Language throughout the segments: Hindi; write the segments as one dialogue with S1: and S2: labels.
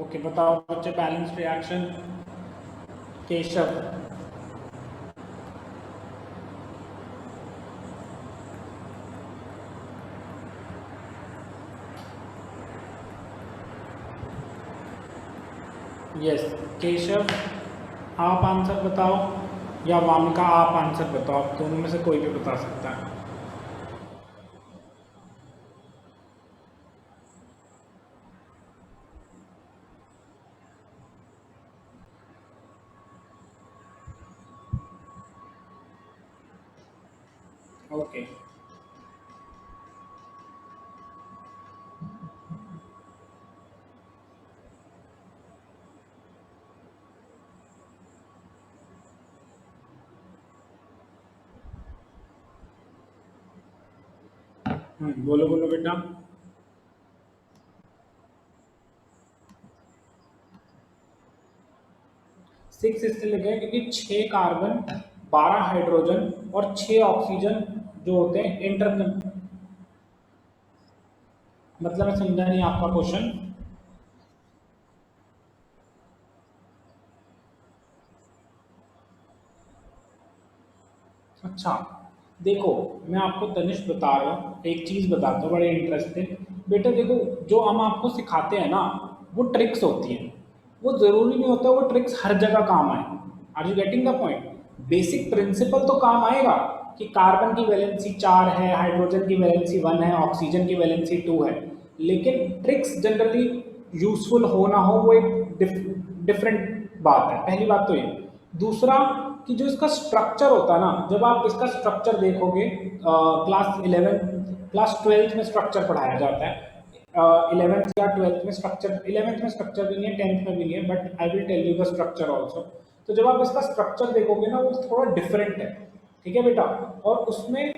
S1: ओके, बताओ बच्चे, balance reaction. Keshav. Yes, Keshav आप आंसर बताओ या वामिका आप आंसर बताओ, आप दोनों में से कोई भी बता सकता है। ओके, बोलो बोलो बेटा। 6 इसलिए लिखे हैं क्योंकि 6 कार्बन, 12 हाइड्रोजन और 6 ऑक्सीजन जो होते हैं इंटर, मतलब मैं समझा नहीं आपका क्वेश्चन। अच्छा, देखो मैं आपको तनिष्क बता रहा हूँ, एक चीज़ बताता हूँ बड़े इंटरेस्टिंग। बेटा देखो, जो हम आपको सिखाते हैं ना, वो ट्रिक्स होती हैं, वो ज़रूरी नहीं होता वो ट्रिक्स हर जगह काम आए। Are you getting the point? Basic principle तो काम आएगा कि कार्बन की वैलेंसी 4 है, हाइड्रोजन की वैलेंसी 1 है, ऑक्सीजन की वैलेंसी 2 है, लेकिन ट्रिक्स जनरली यूजफुल हो ना हो वो एक डिफरेंट बात है। पहली बात तो ये। दूसरा, कि जो इसका स्ट्रक्चर होता है ना, जब आप इसका स्ट्रक्चर देखोगे, क्लास 11 क्लास 12 में स्ट्रक्चर पढ़ाया जाता है। 11th या 12th में स्ट्रक्चर, 11th में स्ट्रक्चर भी नहीं है, 10th में भी नहीं है, but I will tell you the structure also. तो जब आप इसका स्ट्रक्चर देखोगे ना, वो थोड़ा डिफरेंट है। ठीक है बेटा? और उसमें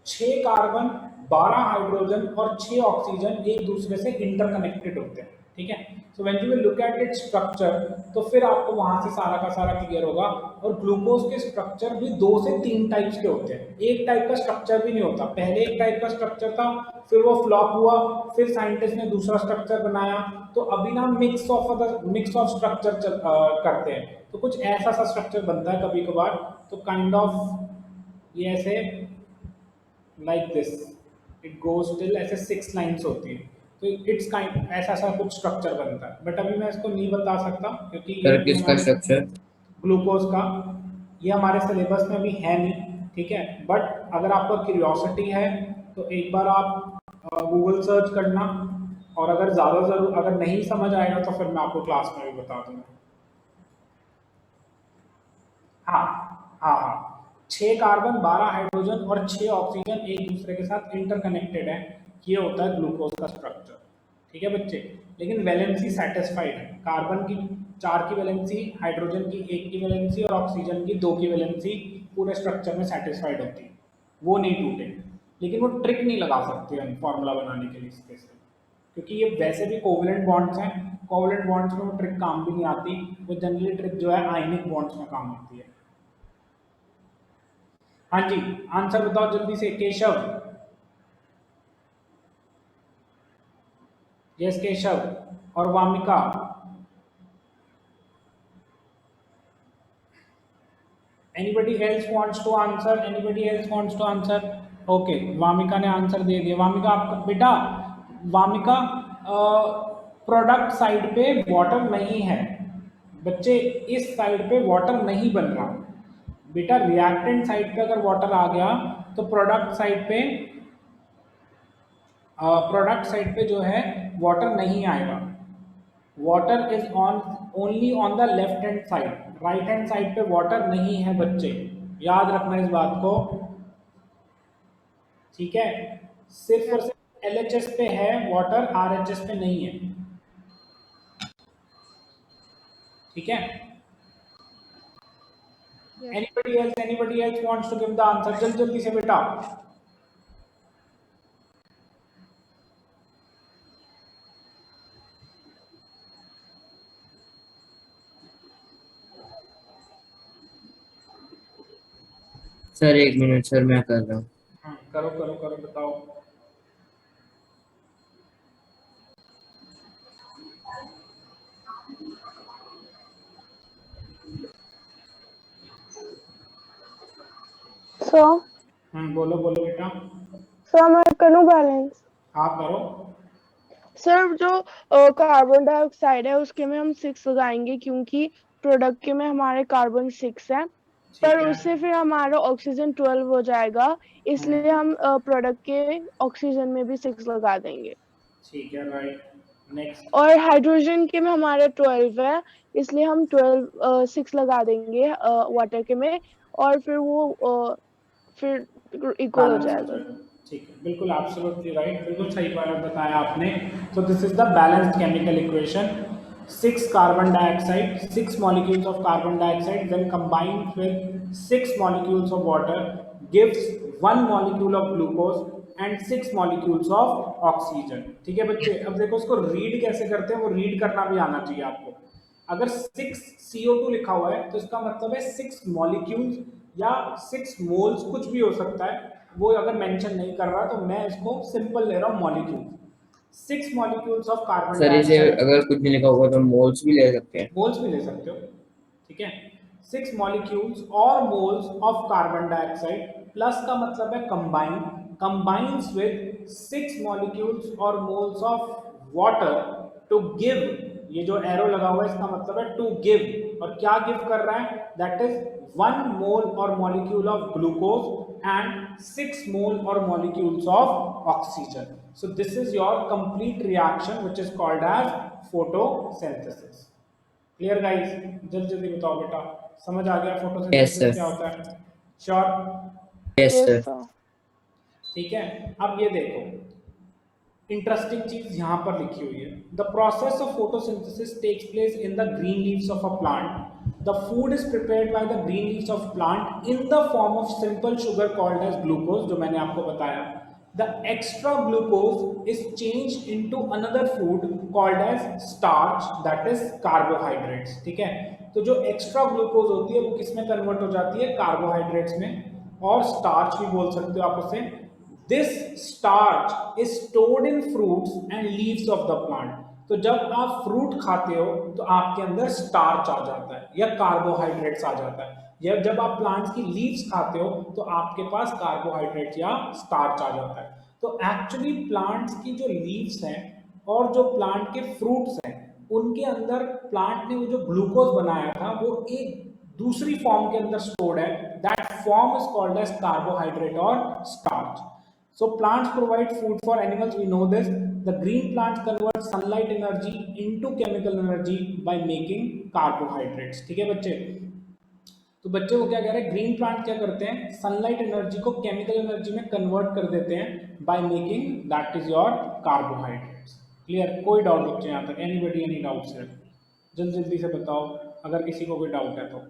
S1: 6 कार्बन, 12 हाइड्रोजन और 6 ऑक्सीजन एक दूसरे से इंटरकनेक्टेड होते हैं। ठीक है? So when you will look at it structure, तो फिर आपको वहां से सारा का सारा क्लियर होगा। और ग्लूकोज के स्ट्रक्चर भी 2 से 3 टाइप्स के होते हैं, एक टाइप का स्ट्रक्चर भी नहीं होता। पहले एक टाइप का स्ट्रक्चर था, फिर वो फ्लॉप हुआ, फिर साइंटिस्ट ने दूसरा स्ट्रक्चर बनाया, तो अभी ना मिक्स ऑफ स्ट्रक्चर करते हैं। तो कुछ ऐसा सा स्ट्रक्चर बनता है कभी कभार, तो काइंड ऑफ ये ऐसे like this, it goes till, ऐसे 6 लाइन्स होती है। तो इट्स काइंड ऐसा सा कुछ स्ट्रक्चर बनता है, बट अभी मैं इसको नहीं बता सकता क्योंकि ये
S2: सर
S1: अभी
S2: किसका
S1: हमारे
S2: स्ट्रक्चर?
S1: ग्लूकोज का, ये हमारे सिलेबस में भी है नहीं। ठीक है? बट अगर आपको क्यूरियोसिटी है तो एक बार आप गूगल सर्च करना, और अगर ज़्यादा जरूर अगर नहीं समझ आएगा तो फिर मैं आपको क्लास में भी बता दूंगा। हाँ, हाँ, हाँ। 6 कार्बन, 12 हाइड्रोजन और 6 ऑक्सीजन एक दूसरे के साथ इंटरकनेक्टेड है। ये होता है ग्लूकोज का स्ट्रक्चर। ठीक है बच्चे? लेकिन वैलेंसी सेटिस्फाइड है, कार्बन की 4 की वैलेंसी, हाइड्रोजन की 1 की वैलेंसी और ऑक्सीजन की 2 की वैलेंसी पूरे स्ट्रक्चर में सेटिस्फाइड होती है, वो नहीं टूटे। लेकिन वो ट्रिक नहीं लगा सकते हम फॉर्मूला बनाने के लिए इसके से, क्योंकि ये वैसे भी कोवलेंट बॉन्ड्स हैं। कोवलेंट बॉन्ड्स में वो ट्रिक काम भी नहीं आती, वो जनरली ट्रिक जो है आयनिक बॉन्ड्स में काम आती है। हाँ जी, आंसर बताओ जल्दी से केशव। यस केशव और Vamika. Anybody else wants to answer? Anybody else wants to answer? Okay, Vamika ने आंसर दे दिया। वामिका आपका बेटा, वामिका प्रोडक्ट साइड पे वाटर नहीं है बच्चे, इस साइड पे वाटर नहीं बन रहा बेटा। रिएक्टेंट साइड पे अगर वाटर आ गया तो प्रोडक्ट साइड पे जो है वाटर नहीं आएगा। Water is on only on the left hand side, right hand side पे वाटर नहीं है बच्चे, याद रखना इस बात को। ठीक है? सिर्फ और सिर्फ एलएचएस पे है वाटर, आरएचएस पे नहीं है। ठीक है? Anybody else wants to give the answer? जल्दी जल्दी से बेटा।
S2: सर 1 मिनट सर, मैं कर रहा हूँ।
S1: करो करो करो, बताओ।
S3: सर
S1: बोलो बोलो बेटा।
S3: सर मैं करूँ बैलेंस?
S1: हाँ करो।
S3: सर जो कार्बन डाइऑक्साइड है उसके में हम 6 लगाएंगे क्योंकि प्रोडक्ट के में हमारे कार्बन 6 है,
S1: ठीक
S3: पर
S1: है।
S3: उससे फिर हमारा ऑक्सीजन 12 हो जाएगा, इसलिए
S1: हम्म,
S3: हम प्रोडक्ट के ऑक्सीजन में भी 6 लगा देंगे।
S1: ठीक है, राइट। नेक्स्ट।
S3: और हाइड्रोजन के में हमारे 12 है, इसलिए हम 6 लगा देंगे वाटर के में, और फिर वो फिर इक्वल हो
S1: बैलेंस हो
S3: जाएगा।
S1: जाएगा। ठीक है, बिल्कुल एब्सोल्युटली राइट, बिल्कुल सही बात बताया आपने। तो this is the balanced chemical equation. 6 carbon dioxide, 6 molecules of carbon dioxide when combined with 6 molecules of water gives 1 molecule of glucose and 6 molecules of oxygen। ठीक है बच्चे, अब देखो उसको रीड कैसे करते हैं, वो रीड करना भी आना चाहिए आपको। अगर 6 CO2 लिखा हुआ है तो इसका मतलब है 6 मॉलिक्यूल्स या 6 मोल्स, कुछ भी हो सकता है। वो अगर मेंशन नहीं कर रहा तो मैं इसको सिंपल ले रहा हूँ molecule. 6 molecules of carbon
S2: sir इसे
S1: डाइऑक्साइड,
S2: अगर कुछ नहीं लिखा होगा तो मोल्स भी ले सकते हैं।
S1: मोल्स भी ले सकते हो, ठीक है। 6 मॉलिक्यूल्स और moles of carbon dioxide, plus का मतलब है कंबाइन, कंबाइंस विद 6 मॉलिक्यूल्स और moles of water to give, ये जो एरो लगा हुआ है इसका मतलब है टू गिव, और क्या गिव कर रहा है, दैट इज 1 मोल और मॉलिक्यूल ऑफ ग्लूकोज एंड 6 मोल और molecules of oxygen. So this is your complete reaction which is called as photosynthesis। Clear guys, जल्दी जल्दी बताओ बेटा, समझ आ गया
S2: यस
S1: फोटोसिंथेसिस
S2: सर।
S1: क्या होता है? Sure?
S2: Yes
S3: yes
S2: sir.
S3: Sir.
S1: ठीक है। अब ये देखो, इंटरेस्टिंग चीज यहां पर लिखी हुई है, the process of photosynthesis takes place in the green leaves of a plant. The food is prepared by the green leaves of plant in the form of simple sugar called as glucose, जो मैंने आपको बताया। The extra glucose is change into another food called as starch, that is carbohydrates. ठीक है, तो जो एक्स्ट्रा ग्लूकोज होती है वो किस में कन्वर्ट हो जाती है, कार्बोहाइड्रेट्स में, और स्टार्च भी बोल सकते हो आप उसे। This starch is stored in fruits and leaves of the plant. तो जब आप फ्रूट खाते हो तो आपके अंदर स्टार्च आ जाता है या कार्बोहाइड्रेट्स आ जाता है, या जब आप प्लांट्स की लीव्स खाते हो तो आपके पास कार्बोहाइड्रेट या स्टार्च आ जाता है। तो एक्चुअली प्लांट्स की जो लीव्स हैं और जो प्लांट के फ्रूट्स हैं, उनके अंदर प्लांट ने वो जो ग्लूकोज बनाया था वो एक दूसरी फॉर्म के अंदर स्टोर्ड है, that form is called as carbohydrate और starch. So plants provide food for animals, we know this. The green plants convert sunlight energy into chemical energy by making carbohydrates। ठीक है बच्चे, तो बच्चे को क्या कह रहे हैं, ग्रीन प्लांट क्या करते हैं, सनलाइट एनर्जी को केमिकल एनर्जी में कन्वर्ट कर देते हैं by making that is your carbohydrates. Clear? कोई डाउट बच्चे यहाँ तक? एनीबडी एनी डाउट्स है? जल्दी जल्दी से बताओ अगर किसी को कोई डाउट है तो।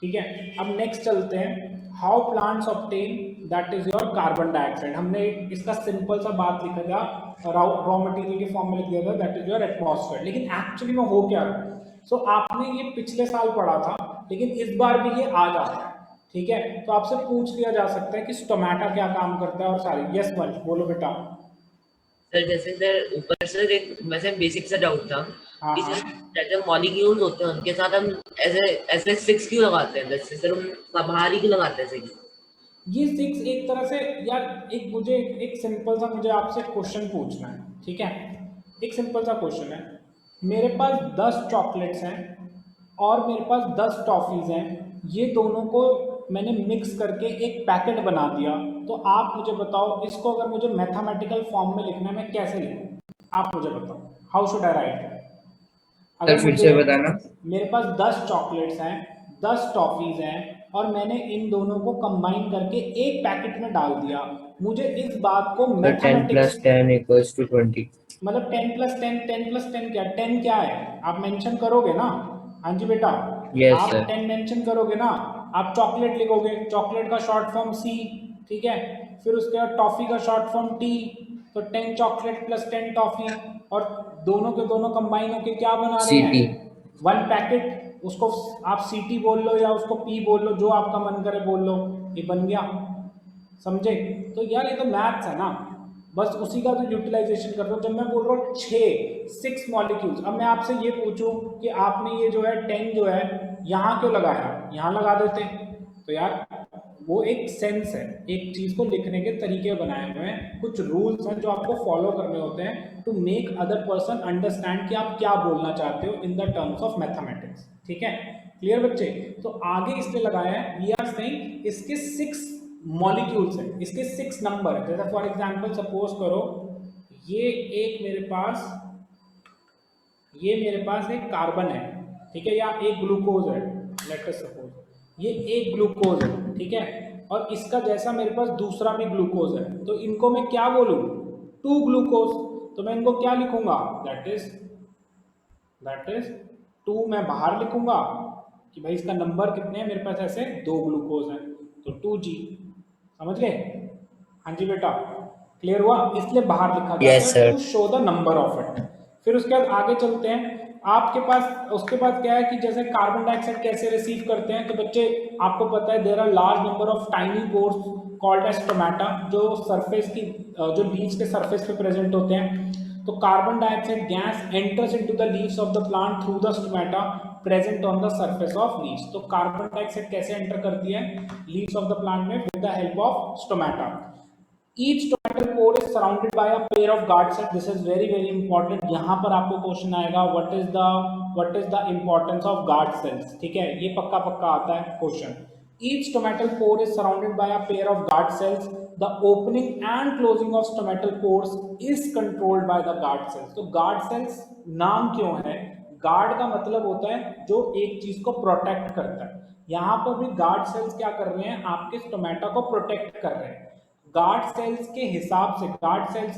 S1: ठीक है, अब नेक्स्ट चलते हैं, how plants obtain that is your carbon dioxide. हमने इसका सिंपल सा बात लिखा था, रॉ मटेरियल के फॉर्म में लिख दिया था, दैट इज योर एटमॉस्फेयर। लेकिन एक्चुअली में हो क्या रहा है, सो आपने ये पिछले साल पढ़ा था लेकिन इस बार भी ये आ जाता है। ठीक है, तो आपसे पूछ लिया जा सकता है कि स्टोमेटा क्या काम करता है और सारी। यस वंश, बोलो बेटा।
S2: सर जैसे सर ऊपर से एक वैसे बेसिक सा डाउट था
S1: हाँ
S2: कि
S1: हाँ,
S2: सर जैसे मॉलिक्यूल्स होते हैं उनके साथ हम ऐसे ऐसे 6 क्यों लगाते हैं, जैसे सर हम बाहर ही क्यों लगाते हैं 6?
S1: ये 6 एक तरह से यार, एक मुझे एक सिंपल सा मुझे आपसे क्वेश्चन पूछना है। ठीक है, एक सिंपल सा क्वेश्चन है, मेरे पास 10 चॉकलेट्स हैं और मेरे पास 10 टॉफीज हैं, ये दोनों को मैंने मिक्स करके एक पैकेट बना दिया, तो आप मुझे बताओ इसको अगर मुझे मैथमेटिकल फॉर्म में लिखना है मैं कैसे लिखूं? आप मुझे बताओ, how should I right?
S2: Sir
S1: अगर
S2: फिर
S1: मुझे,
S2: से बताना।
S1: मेरे पास 10 चॉकलेट्स हैं, 10 टॉफीज हैं, और मैंने इन दोनों को कंबाइन करके एक पैकेट में डाल दिया, मुझे इस बात को
S2: सर 10
S1: मैथमेटिक्स,
S2: + 10 = 20।
S1: मतलब 10 + 10, 10 + 10 क्या, 10 क्या है आप मेंशन करोगे ना? हाँ जी बेटा,
S2: यस
S1: आप
S2: सर।
S1: 10 मेंशन करोगे ना, आप चॉकलेट लिखोगे, चॉकलेट का शॉर्ट फॉर्म C, ठीक है, फिर उसके बाद टॉफी का शॉर्ट फॉर्म T, तो 10 चॉकलेट + 10 टॉफी, और दोनों के दोनों कंबाइन होके क्या बना रहे
S2: CT।
S1: हैं, 1 पैकेट। उसको आप CT बोल लो या उसको P बोल लो, जो आपका मन करे बोल लो, ये बन गया। समझे? तो यार ये तो मैथ्स है ना, बस उसी का तो यूटिलाइजेशन कर दो। जब मैं बोल रहा हूँ 6 मॉलिक्यूल्स, अब मैं आपसे ये पूछूं कि आपने ये जो है 10 जो है यहाँ क्यों लगाया, यहाँ लगा देते, तो यार वो एक सेंस है, एक चीज़ को लिखने के तरीके बनाए हुए हैं, कुछ रूल्स हैं जो आपको फॉलो करने होते हैं to make other person understand कि आप क्या बोलना चाहते हो in the terms of mathematics. ठीक है, क्लियर बच्चे? तो आगे इसलिए लगाया है, वी आर सेइंग इसके 6 मॉलिक्यूल्स हैं, इसके 6 नंबर है। जैसे फॉर एग्जांपल सपोज करो ये एक मेरे पास एक कार्बन है, ठीक है, या एक ग्लूकोज है, लेट अस सपोज ये एक ग्लूकोज है, ठीक है, और इसका जैसा मेरे पास दूसरा भी ग्लूकोज है, तो इनको मैं क्या बोलूं? 2 ग्लूकोज। तो मैं इनको क्या लिखूंगा? दैट इज 2 मैं बाहर लिखूंगा कि भाई इसका नंबर कितने हैं, मेरे पास ऐसे 2 ग्लूकोज हैं, तो 2G। समझ गए? हाँ जी बेटा, क्लियर हुआ? इसलिए बाहर लिखा जाता
S4: Yes,
S1: है
S4: sir.
S1: To show the number of it. फिर उसके बाद आगे चलते हैं। आपके पास उसके बाद क्या है कि जैसे कार्बन डाइऑक्साइड कैसे रिसीव करते हैं, तो बच्चे आपको पता है there are large number of tiny pores called as stomata, जो सरफेस की जो लीव्स के सरफेस पे प्रेजेंट होते हैं। तो carbon dioxide gas enters into the leaves of the plant through the stomata present on the surface of leaves. तो कार्बन डाइऑक्साइड कैसे एंटर करती है लीव्स ऑफ द प्लांट में? With the help of stomata. Each stomatal pore is surrounded by a pair of guard cells. This is very very important. यहाँ पर आपको क्वेश्चन आएगा what is the importance of guard cells? ठीक है, ये पक्का पक्का आता है question. Each stomatal pore is surrounded by a pair of guard cells. The opening and closing of stomatal pores is controlled by the guard cells. तो guard cells नाम क्यों है? गार्ड का मतलब होता है जो एक चीज को प्रोटेक्ट करता है। यहाँ पर भी गार्ड सेल्स क्या कर रहे हैं? आपके स्टोमेटा को प्रोटेक्ट कर रहे हैं। गार्ड सेल्स के हिसाब से गार्ड सेल्स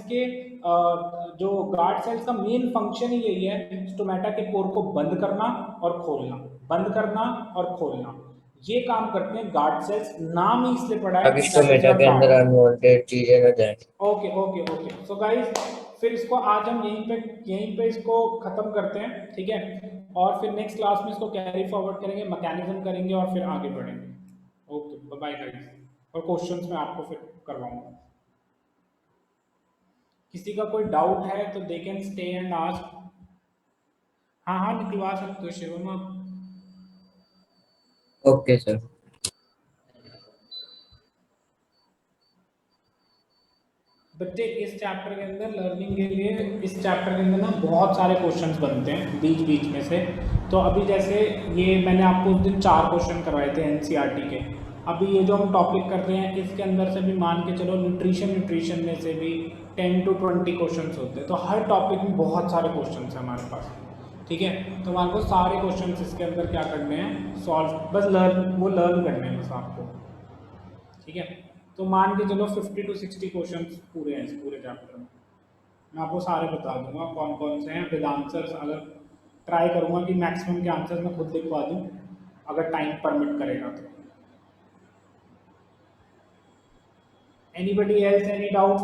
S1: का मेन फंक्शन ही यही है, स्टोमेटा के पोर को बंद करना और खोलना, बंद करना और खोलना, ये काम करते हैं गार्ड सेल्स। नाम ही इसलिए पड़ा है
S4: ताकि स्टोमेटा के अंदर अनवांटेड चीजें न जाए।
S1: Okay okay okay. So guys, फिर इसको आज हम यहीं पे इसको खत्म करते हैं, ठीक है, और फिर नेक्स्ट क्लास में इसको कैरी फॉरवर्ड करेंगे, मैकेनिज्म करेंगे और फिर आगे बढ़ेंगे। Okay, bye bye guys. और क्वेश्चंस मैं आपको फिर करवाऊंगा। किसी का कोई डाउट है तो they can stay and ask. हाँ हाँ, निकलवा सकते हो शिवम आप।
S4: Okay sir.
S1: बच्चे इस चैप्टर के अंदर लर्निंग के लिए इस चैप्टर के अंदर ना बहुत सारे क्वेश्चंस बनते हैं बीच बीच में से। तो अभी जैसे ये मैंने आपको उस दिन 4 क्वेश्चन करवाए थे एनसीईआरटी के। अभी ये जो हम टॉपिक कर रहे हैं इसके अंदर से भी मान के चलो न्यूट्रिशन में से भी 10 to 20 क्वेश्चन होते हैं। तो हर टॉपिक में बहुत सारे क्वेश्चन हैं हमारे पास, ठीक है। तो हमारे को सारे क्वेश्चन इसके अंदर क्या करने हैं? सॉल्व, बस लर्न करने हैं बस आपको, ठीक है। तो मान के चलो 50 to 60 क्वेश्चन पूरे हैं इस पूरे चैप्टर में। मैं आपको सारे बता दूंगा कौन कौन से हैं, विद आंसर्स। अगर ट्राई करूंगा कि मैक्सिमम के आंसर्स मैं खुद लिखवा दूं, अगर टाइम परमिट करेगा तो। Anybody else, any doubt?